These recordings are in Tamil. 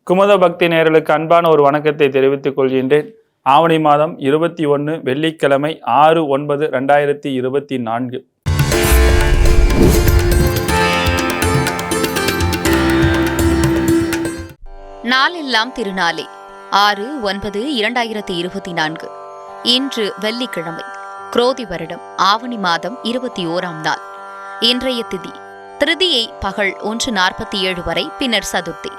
குமுத பக்தி நேயர்களுக்கு அன்பான ஒரு வணக்கத்தை தெரிவித்துக் கொள்கின்றேன். ஆவணி மாதம் 21 வெள்ளிக்கிழமை 6/9/2024. நாளெல்லாம் திருநாளே 6/9/2024. இன்று வெள்ளிக்கிழமை, குரோதி வருடம் ஆவணி மாதம் 21ஆம் நாள். இன்றைய திதி திருதியை பகல் 1:47 வரை, பின்னர் சதுர்த்தி.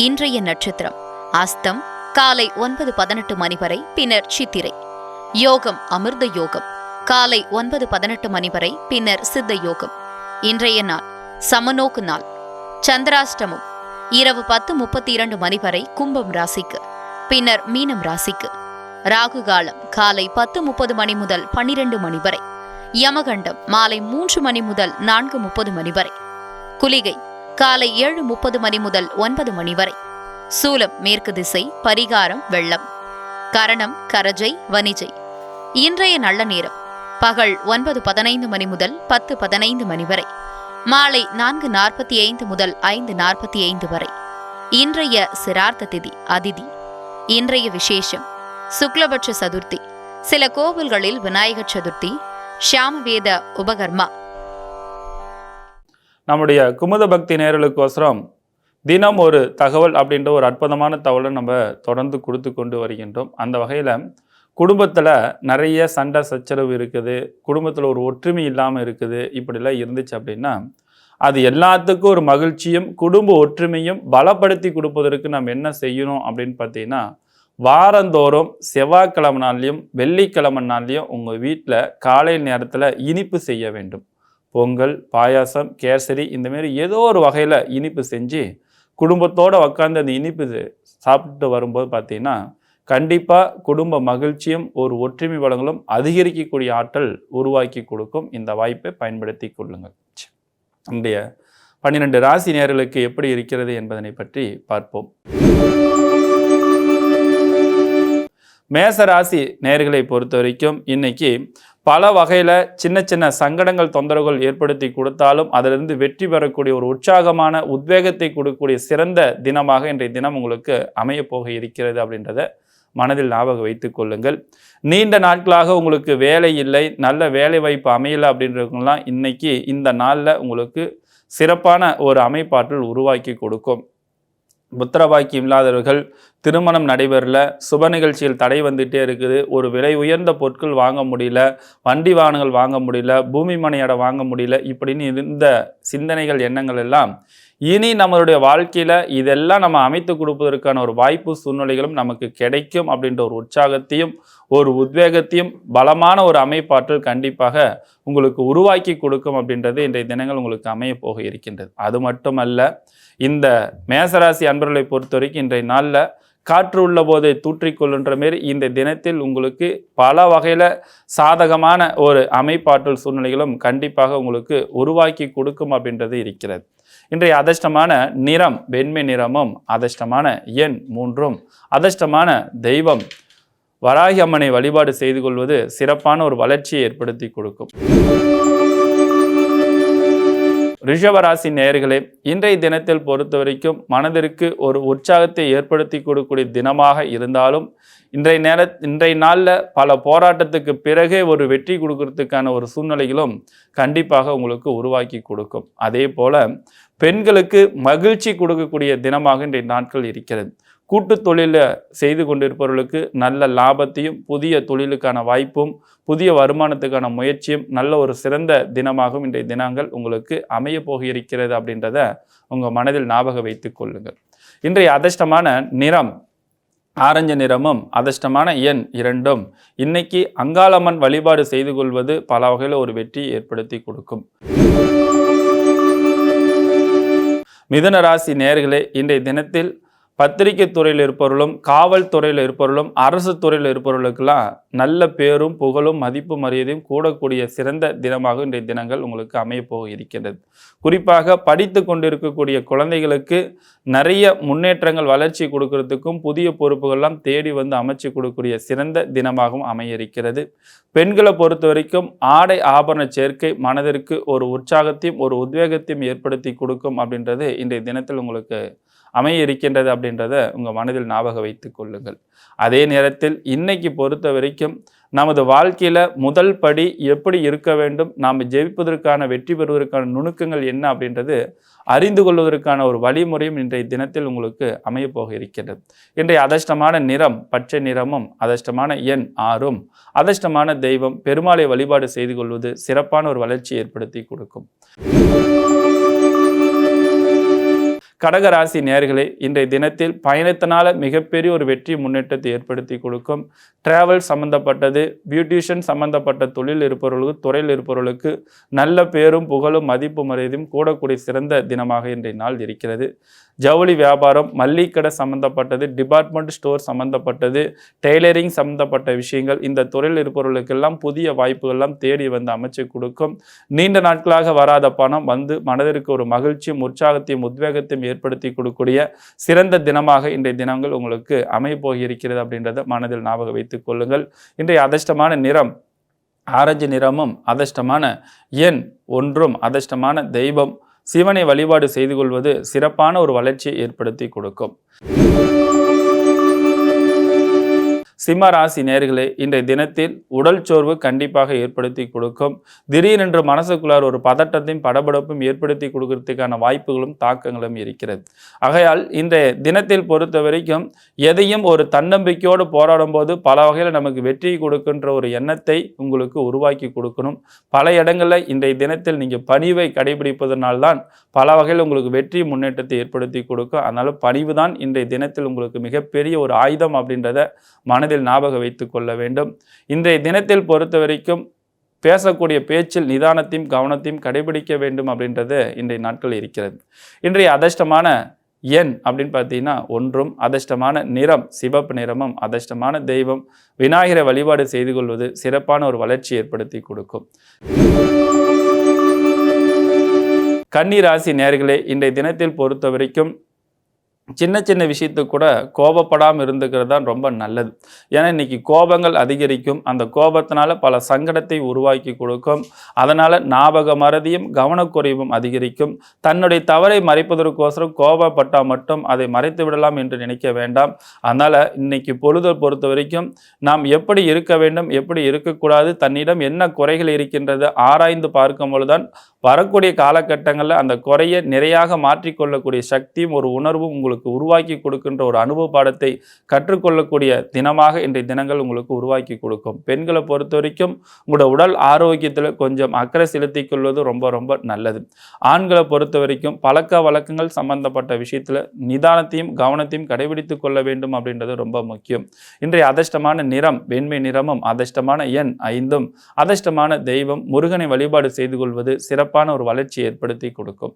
இன்றைய நட்சத்திரம் அஸ்தம் காலை 9:18 மணி வரை, பின்னர் சித்திரை. யோகம் அமிர்த யோகம் காலை 9:18 மணி வரை, பின்னர் சித்த யோகம். இன்றைய நாள் சமநோக்கு நாள். சந்திராஷ்டமம் இரவு 10:32 மணி வரை கும்பம் ராசிக்கு, பின்னர் மீனம் ராசிக்கு. ராகு காலம் காலை 10:30 மணி முதல் 12 மணி வரை. யமகண்டம் மாலை 3 மணி முதல் 4:30 மணி வரை. குளிகை காலை 7:30 மணி முதல் 9 மணி வரை. சூலம் மேற்கு திசை. பரிகாரம் வெள்ளம். கரணம் கரஜை வணிஜை. இன்றைய நல்ல நேரம் பகல் 9:15 மணி முதல் 10:15 மணி வரை. மாலை 4:45 முதல் 5:45 வரை. இன்றைய சிரார்த்த திதி அதிதி. இன்றைய விசேஷம் சுக்லபட்ச சதுர்த்தி. சில கோவில்களில் விநாயகர் சதுர்த்தி, ஷியாமவேத உபகர்மா. நம்முடைய குமுத பக்தி நேயர்களுக்கோசரம் தினம் ஒரு தகவல் அப்படின்ற ஒரு அற்புதமான தகவலை நம்ம தொடர்ந்து கொடுத்து கொண்டு வருகின்றோம். அந்த வகையில் குடும்பத்தில் நிறைய சண்டை சச்சரவு இருக்குது, குடும்பத்தில் ஒரு ஒற்றுமை இல்லாமல் இருக்குது, இப்படிலாம் இருந்துச்சு அப்படின்னா அது எல்லாத்துக்கும் ஒரு மகிழ்ச்சியும் குடும்ப ஒற்றுமையும் பலப்படுத்தி கொடுப்பதற்கு நம்ம என்ன செய்யணும் அப்படின்னு பார்த்தீங்கன்னா, வாரந்தோறும் செவ்வாய்க்கிழமை நாள்லையும் வெள்ளிக்கிழமை நாள்லையும் உங்கள் வீட்டில் காலை நேரத்தில் இனிப்பு செய்ய வேண்டும். பொங்கல், பாயாசம், கேசரி, இந்தமாரி ஏதோ ஒரு வகையில் இனிப்பு செஞ்சு குடும்பத்தோடு உட்காந்து அந்த இனிப்பு சாப்பிட்டு வரும்போது பார்த்தீங்கன்னா கண்டிப்பாக குடும்ப மகிழ்ச்சியும் ஒரு ஒற்றுமை வளங்களும் அதிகரிக்கக்கூடிய ஆற்றல் உருவாக்கி கொடுக்கும். இந்த வாய்ப்பை பயன்படுத்தி கொள்ளுங்கள். நம்முடைய 12 ராசி நேயர்களுக்கு எப்படி இருக்கிறது என்பதனை பற்றி பார்ப்போம். மேச ராசி நேயர்களை பொறுத்த வரைக்கும் இன்னைக்கு பல வகையில் சின்ன சின்ன சங்கடங்கள் தொந்தரவுகள் ஏற்படுத்தி கொடுத்தாலும் அதிலிருந்து வெற்றி பெறக்கூடிய ஒரு உற்சாகமான உத்வேகத்தை கொடுக்கக்கூடிய சிறந்த தினமாக இன்றைய தினம் உங்களுக்கு அமையப்போக இருக்கிறது அப்படின்றத மனதில் ஞாபகம் வைத்துக் கொள்ளுங்கள். நீண்ட நாட்களாக உங்களுக்கு வேலை இல்லை, நல்ல வேலை வாய்ப்பு அமையலை அப்படின்றவங்களாம் இன்னைக்கு இந்த நாளில் உங்களுக்கு சிறப்பான ஒரு அமைப்பாற்றல் உருவாக்கி கொடுக்கும். புத்திரபாக்கியம் இல்லாதவர்கள், திருமணம் நடைபெறல, சுப நிகழ்ச்சியில் தடை வந்துகிட்டே இருக்குது, ஒரு விலை உயர்ந்த பொருட்கள் வாங்க முடியல, வண்டி வாகனங்கள் வாங்க முடியல, பூமி மனையிட வாங்க முடியல, இப்படின்னு இருந்த சிந்தனைகள் எண்ணங்கள் எல்லாம் இனி நம்மளுடைய வாழ்க்கையில் இதெல்லாம் நம்ம அமைத்து கொடுப்பதற்கான ஒரு வாய்ப்பு சூழ்நிலைகளும் நமக்கு கிடைக்கும் அப்படின்ற ஒரு உற்சாகத்தையும் ஒரு உத்வேகத்தையும் பலமான ஒரு அமைப்பாற்றல் கண்டிப்பாக உங்களுக்கு உருவாக்கி கொடுக்கும் அப்படின்றது இன்றைய தினங்கள் உங்களுக்கு அமைய போக இருக்கின்றது. அது மட்டுமல்ல, இந்த மேசராசி அன்பர்களை பொறுத்த வரைக்கும் இன்றைய நாளில் காற்று உள்ள போதை தூற்றிக்கொள்ளுன்ற மாரி இந்த தினத்தில் உங்களுக்கு பல வகையில் சாதகமான ஒரு அமைப்பாற்றல் சூழ்நிலைகளும் கண்டிப்பாக உங்களுக்கு உருவாக்கி கொடுக்கும் அப்படின்றது இருக்கிறது. இன்றைய அதிர்ஷ்டமான நிறம் வெண்மை நிறமும், அதிர்ஷ்டமான எண் 3ம், அதிர்ஷ்டமான தெய்வம் வராகி அம்மனை வழிபாடு செய்து கொள்வது சிறப்பான ஒரு வளர்ச்சியை ஏற்படுத்தி கொடுக்கும். ரிஷபராசி நேயர்களே, இன்றைய தினத்தில் பொறுத்த வரைக்கும் மனதிற்கு ஒரு உற்சாகத்தை ஏற்படுத்தி கொடுக்கக்கூடிய தினமாக இருந்தாலும் இன்றைய நாளில் பல போராட்டத்துக்கு பிறகே ஒரு வெற்றி கொடுக்கறதுக்கான ஒரு சூழ்நிலைகளும் கண்டிப்பாக உங்களுக்கு உருவாக்கி கொடுக்கும். அதே போல பெண்களுக்கு மகிழ்ச்சி கொடுக்கக்கூடிய தினமாக இன்றைய நாட்கள் இருக்கிறது. கூட்டு தொழிலில் செய்து கொண்டிருப்பவர்களுக்கு நல்ல லாபத்தையும் புதிய தொழிலுக்கான வாய்ப்பும் புதிய வருமானத்துக்கான முயற்சியும் நல்ல ஒரு சிறந்த தினமாகவும் இன்றைய தினங்கள் உங்களுக்கு அமைய போக இருக்கிறது அப்படின்றத உங்கள் மனதில் ஞாபகம் வைத்துக் கொள்ளுங்கள். இன்றைய அதிர்ஷ்டமான நிறம் ஆரஞ்சு நிறமும், அதிர்ஷ்டமான எண் 2ம். இன்னைக்கு அங்காளம்மன் வழிபாடு செய்து கொள்வது பல வகையில் ஒரு வெற்றி ஏற்படுத்தி கொடுக்கும். மிதுன ராசி நேயர்களே, இன்றைய தினத்தில் பத்திரிகை துறையில் இருப்பவர்களும் காவல்துறையில் இருப்பவர்களும் அரசு துறையில் இருப்பவர்களுக்கெல்லாம் நல்ல பேரும் புகழும் மதிப்பு மரியாதையும் கூடக்கூடிய சிறந்த தினமாக இன்றைய தினங்கள் உங்களுக்கு அமையப்போக இருக்கின்றது. குறிப்பாக படித்து கொண்டிருக்கக்கூடிய குழந்தைகளுக்கு நிறைய முன்னேற்றங்கள் வளர்ச்சி கொடுக்கறதுக்கும் புதிய பொறுப்புகள்லாம் தேடி வந்து அமைச்சு கொடுக்கக்கூடிய சிறந்த தினமாகவும் அமைய இருக்கிறது. பெண்களை பொறுத்த வரைக்கும் ஆடை ஆபரண சேர்க்கை மனதிற்கு ஒரு உற்சாகத்தையும் ஒரு உத்வேகத்தையும் ஏற்படுத்தி கொடுக்கும் அப்படின்றது இன்றைய தினத்தில் உங்களுக்கு அமைய இருக்கின்றது அப்படின்றத உங்கள் மனதில் ஞாபகம் வைத்துக் கொள்ளுங்கள். அதே நேரத்தில் இன்னைக்கு பொறுத்த வரைக்கும் நமது வாழ்க்கையில் முதல் படி எப்படி இருக்க வேண்டும், நாம் ஜெயிப்பதற்கான வெற்றி பெறுவதற்கான நுணுக்கங்கள் என்ன அப்படின்றது அறிந்து கொள்வதற்கான ஒரு வழிமுறையும் இன்றைய தினத்தில் உங்களுக்கு அமையப்போக இருக்கின்றது. இன்றைய அதிர்ஷ்டமான நிறம் பச்சை நிறமும், அதிர்ஷ்டமான எண் 6ம், அதிர்ஷ்டமான தெய்வம் பெருமாளை வழிபாடு செய்து கொள்வது சிறப்பான ஒரு வளர்ச்சி ஏற்படுத்தி கொடுக்கும். கடகராசி நேயர்களே, இன்றைய தினத்தில் பயணத்தினால மிகப்பெரிய ஒரு வெற்றி முன்னேற்றத்தை ஏற்படுத்தி கொடுக்கும். டிராவல் சம்பந்தப்பட்டது, பியூட்டிஷியன் சம்பந்தப்பட்ட தொழில் இருப்பவர்களுக்கு, துறையில் இருப்பவர்களுக்கு நல்ல பேரும் புகழும் மதிப்பு மரியாதையும் கூடக்கூடிய சிறந்த தினமாக இன்றைய நாள் இருக்கிறது. ஜவுளி வியாபாரம், மல்லிகடை சம்பந்தப்பட்டது, டிபார்ட்மெண்ட் ஸ்டோர் சம்பந்தப்பட்டது, டெய்லரிங் சம்பந்தப்பட்ட விஷயங்கள், இந்த துறையில் இருப்பவர்களுக்கெல்லாம் புதிய வாய்ப்புகள்லாம் தேடி வந்து அமைச்சு கொடுக்கும். நீண்ட நாட்களாக வராத பணம் வந்து மனதிற்கு ஒரு மகிழ்ச்சியும் உற்சாகத்தையும் உத்வேகத்தையும் ஏற்படுத்தி கொடுக்கக்கூடிய சிறந்த தினமாக இன்றைய தினங்கள் உங்களுக்கு அமையப்போக இருக்கிறது அப்படின்றத மனதில் ஞாபகம் வைத்துக் கொள்ளுங்கள். இன்றைய அதிர்ஷ்டமான நிறம் ஆரஞ்சு நிறமும், அதிர்ஷ்டமான எண் 1ம், அதிர்ஷ்டமான தெய்வம் சிவனை வழிபாடு செய்து கொள்வது சிறப்பான ஒரு வளர்ச்சியை ஏற்படுத்தி கொடுக்கும். சிம்ம ராசி நேயர்களே, இன்றைய தினத்தில் உடல் சோர்வு கண்டிப்பாக ஏற்படுத்தி கொடுக்கும். திடீரென்று மனசுக்குள்ளார் ஒரு பதட்டத்தையும் படபடப்பும் ஏற்படுத்தி கொடுக்கறதுக்கான வாய்ப்புகளும் தாக்கங்களும் இருக்கிறது. ஆகையால் இன்றைய தினத்தில் பொறுத்த வரைக்கும் எதையும் ஒரு தன்னம்பிக்கையோடு போராடும் போது பல வகையில் நமக்கு வெற்றி கொடுக்கின்ற ஒரு எண்ணத்தை உங்களுக்கு உருவாக்கி கொடுக்கணும். பல இடங்களில் இன்றைய தினத்தில் நீங்கள் பணிவை கடைபிடிப்பதனால்தான் பல வகையில் உங்களுக்கு வெற்றி முன்னேற்றத்தை ஏற்படுத்தி கொடுக்கும். அதனால பணிவு தான் இன்றைய தினத்தில் உங்களுக்கு மிகப்பெரிய ஒரு ஆயுதம் அப்படின்றத மனதில் ஞாபகம் வைத்துக் கொள்ள வேண்டும். இன்றைய தினத்தில் பொறுத்த வரைக்கும் பேசக்கூடிய பேச்சில் நிதானத்தையும் கவனத்தையும் கடைபிடிக்க வேண்டும் அப்படின்றது இன்றைய நாட்கள் இருக்கிறது. இன்றைய அதிர்ஷ்டமான எண் அப்படின்னு பார்த்தீங்கன்னா 1ம், அதிர்ஷ்டமான நிறம் சிவப்பு நிறமும், அதிர்ஷ்டமான தெய்வம் விநாயகரை வழிபாடு செய்து கொள்வது சிறப்பான ஒரு வளர்ச்சி ஏற்படுத்தி கொடுக்கும். கன்னி ராசி நேயர்களே, இன்றைய தினத்தில் பொறுத்த வரைக்கும் சின்ன சின்ன விஷயத்துக்கு கூட கோபப்படாமல் இருந்துக்கிறது தான் ரொம்ப நல்லது. ஏன்னா இன்னைக்கு கோபங்கள் அதிகரிக்கும். அந்த கோபத்தினால பல சங்கடத்தை உருவாக்கி கொடுக்கும். அதனால் ஞாபக மறதியும் கவனக்குறைவும் அதிகரிக்கும். தன்னுடைய தவறை மறைப்பதற்கோசரம் கோபப்பட்டால் மட்டும் அதை மறைத்து விடலாம் என்று நினைக்க வேண்டாம். அதனால் இன்னைக்கு பொழுதை பொறுத்த வரைக்கும் நாம் எப்படி இருக்க வேண்டும், எப்படி இருக்கக்கூடாது, தன்னிடம் என்ன குறைகள் இருக்கின்றது ஆராய்ந்து பார்க்கும் பொழுதுதான் வரக்கூடிய காலகட்டங்களில் அந்த குறையை நிறையாக மாற்றிக்கொள்ளக்கூடிய சக்தியும் ஒரு உணர்வும் உங்களுக்கு உருவாக்கி கொடுக்கின்ற ஒரு அனுபவ பாடத்தை கற்றுக்கொள்ளக்கூடிய தினமாக இன்றைய தினங்கள் உங்களுக்கு உருவாக்கி கொடுக்கும். பெண்களை பொறுத்த வரைக்கும் உங்களோட உடல் ஆரோக்கியத்தில் கொஞ்சம் அக்கறை செலுத்திக் கொள்வது ரொம்ப ரொம்ப நல்லது. ஆண்களை பொறுத்த வரைக்கும் பழக்க வழக்கங்கள் சம்பந்தப்பட்ட விஷயத்தில் நிதானத்தையும் கவனத்தையும் கடைபிடித்துக் கொள்ள வேண்டும் அப்படின்றது ரொம்ப முக்கியம். இன்றைய அதிர்ஷ்டமான நிறம் வெண்மை நிறமும், அதிர்ஷ்டமான எண் 5ம், அதிர்ஷ்டமான தெய்வம் முருகனை வழிபாடு செய்து கொள்வது சிறப்பான ஒரு வளர்ச்சியை ஏற்படுத்தி கொடுக்கும்.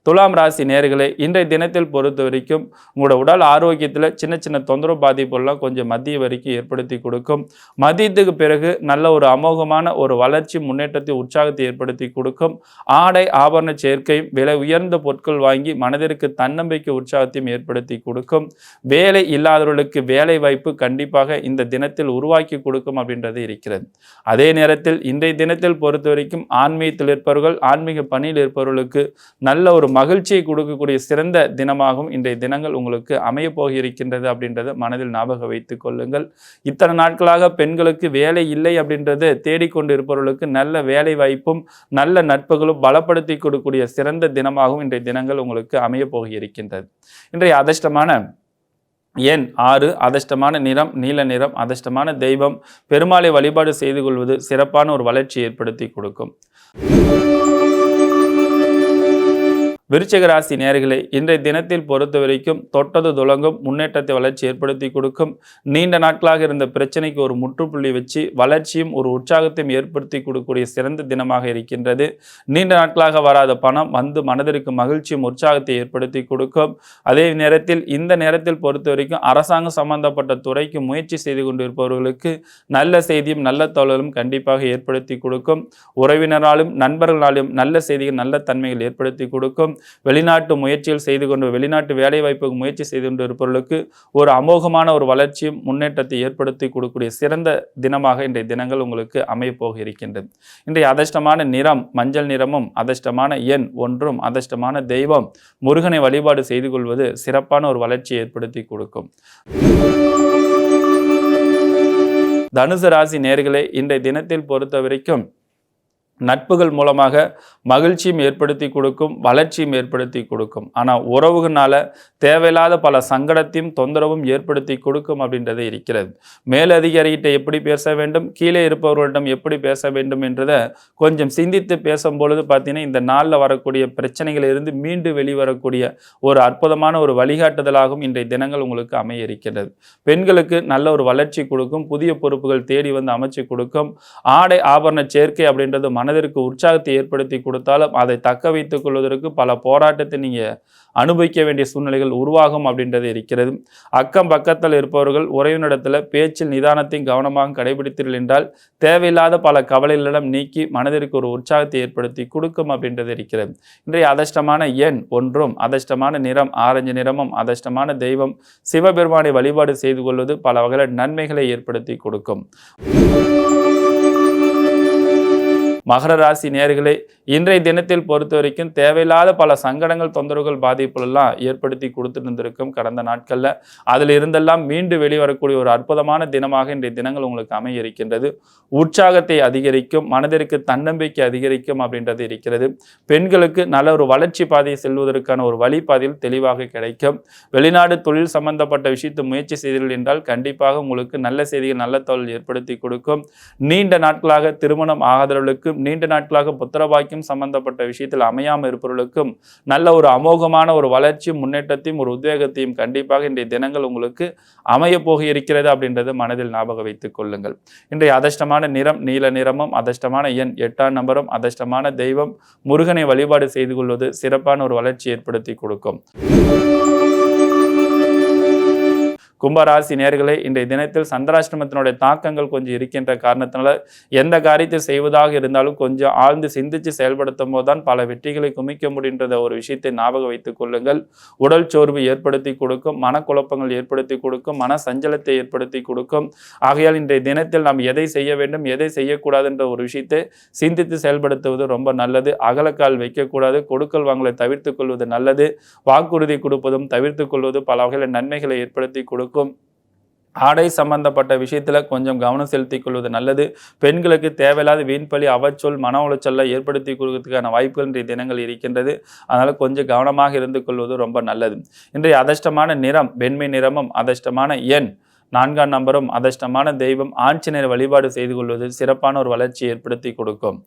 துலாம் ராசி நேயர்களே, இன்றைய தினத்தில் பொறுத்த வரைக்கும் உங்களோட உடல் ஆரோக்கியத்தில் சின்ன சின்ன தொந்தரவு பாதிப்புலாம் கொஞ்சம் மதிய வரைக்கும் ஏற்படுத்தி கொடுக்கும். மதியத்துக்கு பிறகு நல்ல ஒரு அமோகமான ஒரு வளர்ச்சி முன்னேற்றத்தை உற்சாகத்தை ஏற்படுத்தி கொடுக்கும். ஆடை ஆபரண சேர்க்கை விலை உயர்ந்த பொருட்கள் வாங்கி மனதிற்கு தன்னம்பிக்கை உற்சாகத்தையும் ஏற்படுத்தி கொடுக்கும். வேலை இல்லாதவர்களுக்கு வேலை வாய்ப்பு கண்டிப்பாக இந்த தினத்தில் உருவாக்கி கொடுக்கும் அப்படின்றது இருக்கிறது. அதே நேரத்தில் இன்றைய தினத்தில் பொறுத்த வரைக்கும் ஆன்மீகத்தில் இருப்பவர்கள், ஆன்மீக பணியில் இருப்பவர்களுக்கு நல்ல ஒரு மகிழ்ச்சியை கொடுக்கக்கூடிய சிறந்த தினமாகவும் இன்றைய தினங்கள் உங்களுக்கு அமைய போக இருக்கின்றது அப்படின்றத மனதில் ஞாபகம் வைத்துக் கொள்ளுங்கள். இத்தனை நாட்களாக பெண்களுக்கு வேலை இல்லை அப்படின்றது தேடிக்கொண்டு இருப்பவர்களுக்கு நல்ல வேலை வாய்ப்பும் நல்ல நட்புகளும் பலப்படுத்தி கொடுக்கக்கூடிய சிறந்த தினமாகவும் இன்றைய தினங்கள் உங்களுக்கு அமைய போக இருக்கின்றது. இன்றைய அதிர்ஷ்டமான எண் 6, அதிர்ஷ்டமான நிறம் நீல நிறம், அதிர்ஷ்டமான தெய்வம் பெருமாளை வழிபாடு செய்து கொள்வது சிறப்பான ஒரு வளர்ச்சி ஏற்படுத்தி கொடுக்கும். விருச்சிக ராசி நேயர்களே, இன்றைய தினத்தில் பொறுத்த வரைக்கும் தொட்டது துலங்கும் முன்னேற்றத்தை வளர்ச்சி ஏற்படுத்தி கொடுக்கும். நீண்ட நாட்களாக இருந்த பிரச்சனைக்கு ஒரு முற்றுப்புள்ளி வச்சு வளர்ச்சியும் ஒரு உற்சாகத்தையும் ஏற்படுத்தி கொடுக்கக்கூடிய சிறந்த தினமாக இருக்கின்றது. நீண்ட நாட்களாக வராத பணம் வந்து மனதிற்கு மகிழ்ச்சியும் உற்சாகத்தை ஏற்படுத்தி கொடுக்கும். அதே நேரத்தில் இந்த நேரத்தில் பொறுத்த வரைக்கும் அரசாங்கம் சம்பந்தப்பட்ட துறைக்கு முயற்சி செய்து கொண்டிருப்பவர்களுக்கு நல்ல செய்தியும் நல்ல தகவலும் கண்டிப்பாக ஏற்படுத்தி கொடுக்கும். உறவினராலும் நண்பர்களாலும் நல்ல செய்திகள் நல்ல தன்மைகள் ஏற்படுத்தி கொடுக்கும். வெளிநாட்டு முயற்சிகள் செய்து கொண்டு வெளிநாட்டு வேலை வாய்ப்புக்கு முயற்சி செய்து கொண்டு இருப்பவர்களுக்கு ஒரு அமோகமான ஒரு வளர்ச்சியும் முன்னேற்றத்தை ஏற்படுத்தி கொடுக்கக்கூடிய சிறந்த தினமாக இன்றைய தினங்கள் உங்களுக்கு அமையப்போக இருக்கின்றது. இன்றைய அதிர்ஷ்டமான நிறம் மஞ்சள் நிறமும், அதிர்ஷ்டமான எண் 1, அதிர்ஷ்டமான தெய்வம் முருகனை வழிபாடு செய்து கொள்வது சிறப்பான ஒரு வளர்ச்சியை ஏற்படுத்தி கொடுக்கும். தனுசு ராசி நேயர்களே, இன்றைய தினத்தில் பொறுத்த வரைக்கும் நட்புகள் மூலமாக மகிழ்ச்சியும் ஏற்படுத்தி கொடுக்கும், வளர்ச்சியும் ஏற்படுத்தி கொடுக்கும். ஆனால் உறவுகளால தேவையில்லாத பல சங்கடத்தையும் தொந்தரவும் ஏற்படுத்தி கொடுக்கும் அப்படின்றதே இருக்கிறது. மேலதிகாரிகிட்ட எப்படி பேச வேண்டும், கீழே இருப்பவர்களிடம் எப்படி பேச வேண்டும் என்றதை கொஞ்சம் சிந்தித்து பேசும்பொழுது பார்த்தீங்கன்னா இந்த நாளில் வரக்கூடிய பிரச்சனைகளிலிருந்து மீண்டு வெளிவரக்கூடிய ஒரு அற்புதமான ஒரு வழிகாட்டுதலாகவும் இன்றைய தினங்கள் உங்களுக்கு அமைய இருக்கின்றது. பெண்களுக்கு நல்ல ஒரு வளர்ச்சி கொடுக்கும், புதிய பொறுப்புகள் தேடி வந்து அமைச்சு கொடுக்கும். ஆடை ஆபரண சேர்க்கை அப்படின்றது மனதிற்கு உற்சாகத்தை ஏற்படுத்தி கொடுத்தாலும் அதை தக்க வைத்துக் கொள்வதற்கு பல போராட்டத்தை நீங்கள் அனுபவிக்க வேண்டிய சூழ்நிலைகள் உருவாகும் அப்படின்றது இருக்கிறது. அக்கம் பக்கத்தில் இருப்பவர்கள் உறவினிடத்தில் பேச்சில் நிதானத்தையும் கவனமாக கடைபிடித்தீர்கள் என்றால் தேவையில்லாத பல கவலைகளிடம் நீக்கி மனதிற்கு ஒரு உற்சாகத்தை ஏற்படுத்தி கொடுக்கும் அப்படின்றது இருக்கிறது. இன்றைய அதிர்ஷ்டமான எண் 1, அதிர்ஷ்டமான நிறம் ஆரஞ்சு நிறமும், அதிர்ஷ்டமான தெய்வம் சிவபெருமானை வழிபாடு செய்து கொள்வது பல வகையில் நன்மைகளை ஏற்படுத்தி கொடுக்கும். மகர ராசி நேயர்களே, இன்றைய தினத்தில் பொறுத்த வரைக்கும் தேவையில்லாத பல சங்கடங்கள் தொந்தரவுகள் பாதிப்புகளெல்லாம் ஏற்படுத்தி கொடுத்துட்டு இருந்திருக்கும் கடந்த நாட்களில். அதில் இருந்தெல்லாம் மீண்டு வெளிவரக்கூடிய ஒரு அற்புதமான தினமாக இன்றைய தினங்கள் உங்களுக்கு அமைய இருக்கின்றது. உற்சாகத்தை அதிகரிக்கும், மனதிற்கு தன்னம்பிக்கை அதிகரிக்கும் அப்படின்றது இருக்கிறது. பெண்களுக்கு நல்ல ஒரு வளர்ச்சி பாதையை செல்வதற்கான ஒரு வழிபாதையில் தெளிவாக கிடைக்கும். வெளிநாடு தொழில் சம்பந்தப்பட்ட விஷயத்தை முயற்சி செய்தீர்கள் என்றால் கண்டிப்பாக உங்களுக்கு நல்ல செய்திகள் நல்ல தொழில் ஏற்படுத்தி கொடுக்கும். நீண்ட நாட்களாக திருமணம் ஆகாதவர்களுக்கு, நீண்ட நாட்களாக புத்திரபாக்கியம் சம்பந்தப்பட்ட விஷயத்தில் அமையாமல் இருப்பவர்களுக்கும் நல்ல ஒரு அமோகமான ஒரு வளர்ச்சியும் முன்னேற்றத்தையும் ஒரு உத்வேகத்தையும் கண்டிப்பாக இன்றைய தினங்கள் உங்களுக்கு அமைய போக இருக்கிறது அப்படின்றத மனதில் ஞாபகம் வைத்துக் கொள்ளுங்கள். இன்றைய அதிர்ஷ்டமான நிறம் நீல நிறமும், அதிர்ஷ்டமான எண் 8ஆம் நம்பரும், அதிர்ஷ்டமான தெய்வம் முருகனை வழிபாடு செய்து கொள்வது சிறப்பான ஒரு வளர்ச்சி ஏற்படுத்தி கொடுக்கும். கும்பராசி நேயர்களே, இன்றைய தினத்தில் சந்திராஷ்டமத்தினுடைய தாக்கங்கள் கொஞ்சம் இருக்கின்ற காரணத்தினால எந்த காரியத்தை செய்வதாக இருந்தாலும் கொஞ்சம் ஆழ்ந்து சிந்தித்து செயல்படுத்தும் போதுதான் பல வெற்றிகளை குமிக்க முடிகின்ற ஒரு விஷயத்தை ஞாபகம் வைத்துக் கொள்ளுங்கள். உடல் சோர்வு ஏற்படுத்தி கொடுக்கும், மனக்குழப்பங்கள் ஏற்படுத்தி கொடுக்கும், மன சஞ்சலத்தை ஏற்படுத்தி கொடுக்கும். ஆகையால் இன்றைய தினத்தில் நாம் எதை செய்ய வேண்டும் எதை செய்யக்கூடாது என்ற ஒரு விஷயத்தை சிந்தித்து செயல்படுத்துவது ரொம்ப நல்லது. அகலக்கால் வைக்கக்கூடாது, கொடுக்கல் வாங்கலை தவிர்த்து கொள்வது நல்லது. வாக்குறுதி கொடுப்பதும் தவிர்த்து கொள்வது பல வகையில் நன்மைகளை ஏற்படுத்தி கொடுக்கும். ஆடை சம்பந்தப்பட்ட விஷயத்தில் கொஞ்சம் கவனம் செலுத்திக் கொள்வது நல்லது. பெண்களுக்கு தேவையில்லாத வீண்பழி அவச்சொல் மன உளைச்சலை ஏற்படுத்தி கொடுக்கறதுக்கான வாய்ப்புகள் இன்றைய தினங்கள் இருக்கின்றது. அதனால் கொஞ்சம் கவனமாக இருந்து கொள்வது ரொம்ப நல்லது. இன்றைய அதிர்ஷ்டமான நிறம் வெண்மை நிறமும், அதிர்ஷ்டமான எண் 4ஆம் நம்பரும், அதிர்ஷ்டமான தெய்வம் ஆஞ்சநேயர் வழிபாடு செய்து கொள்வது சிறப்பான ஒரு வளர்ச்சியை ஏற்படுத்தி கொடுக்கும்.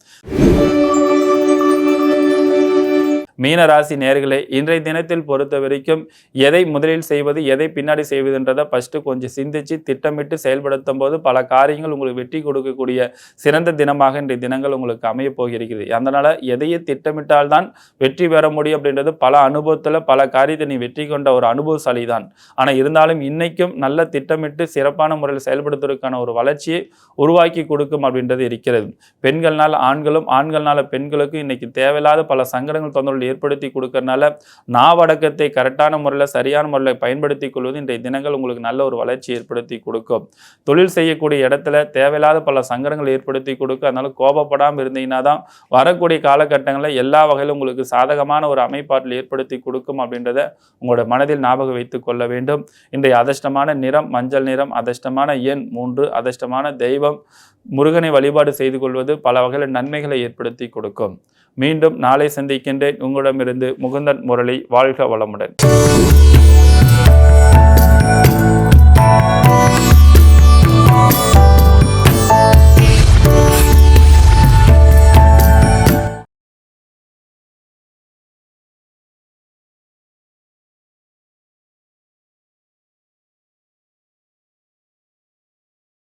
மீனராசி நேயர்களே, இன்றைய தினத்தில் பொறுத்த வரைக்கும் எதை முதலில் செய்வது எதை பின்னாடி செய்வதுன்றதை ஃபஸ்ட்டு கொஞ்சம் சிந்திச்சு திட்டமிட்டு செயல்படுத்தும் போது பல காரியங்கள் உங்களுக்கு வெற்றி கொடுக்கக்கூடிய சிறந்த தினமாக இன்றைய தினங்கள் உங்களுக்கு அமைய போகிறது. அதனால் எதையே திட்டமிட்டால்தான் வெற்றி பெற முடியும் அப்படின்றது பல அனுபவத்தில் பல காரியத்தை நீ வெற்றி கொண்ட ஒரு அனுபவசாலி தான். ஆனால் இருந்தாலும் இன்னைக்கும் நல்ல திட்டமிட்டு சிறப்பான முறையில் செயல்படுத்துவதற்கான ஒரு வளர்ச்சியை உருவாக்கி கொடுக்கும் அப்படின்றது இருக்கிறது. பெண்கள்னால் ஆண்களும் ஆண்கள்னால பெண்களுக்கும் இன்னைக்கு தேவையில்லாத பல சங்கடங்கள் தொந்தரவு ஏற்படுத்தி கொடுக்கறனால நாவடக்கத்தை கரெக்டான முறையில் சரியான முறையில் பயன்படுத்தி கொள்வது இன்றைய தினங்கள் உங்களுக்கு நல்ல ஒரு வளர்ச்சி ஏற்படுத்தி கொடுக்கும். தொழில் செய்யக்கூடிய இடத்துல தேவையில்லாத பல சங்கடங்கள் ஏற்படுத்தி கொடுக்கும். அதனால கோபப்படாமல் இருந்தீங்கன்னா தான் வரக்கூடிய காலகட்டங்களில் எல்லா வகையிலும் உங்களுக்கு சாதகமான ஒரு அமைப்பாற்றல் ஏற்படுத்தி கொடுக்கும் அப்படின்றத உங்களோட மனதில் ஞாபகம் வைத்துக் கொள்ள வேண்டும். இன்றைய அதிர்ஷ்டமான நிறம் மஞ்சள் நிறம், அதிர்ஷ்டமான எண் 3, அதிர்ஷ்டமான தெய்வம் முருகனை வழிபாடு செய்து கொள்வது பல வகையில் நன்மைகளை ஏற்படுத்தி கொடுக்கும். மீண்டும் நாளை சந்திக்கின்றேன். உங்களிடமிருந்து முகுந்தன் முரளி. வாழ்க வளமுடன்.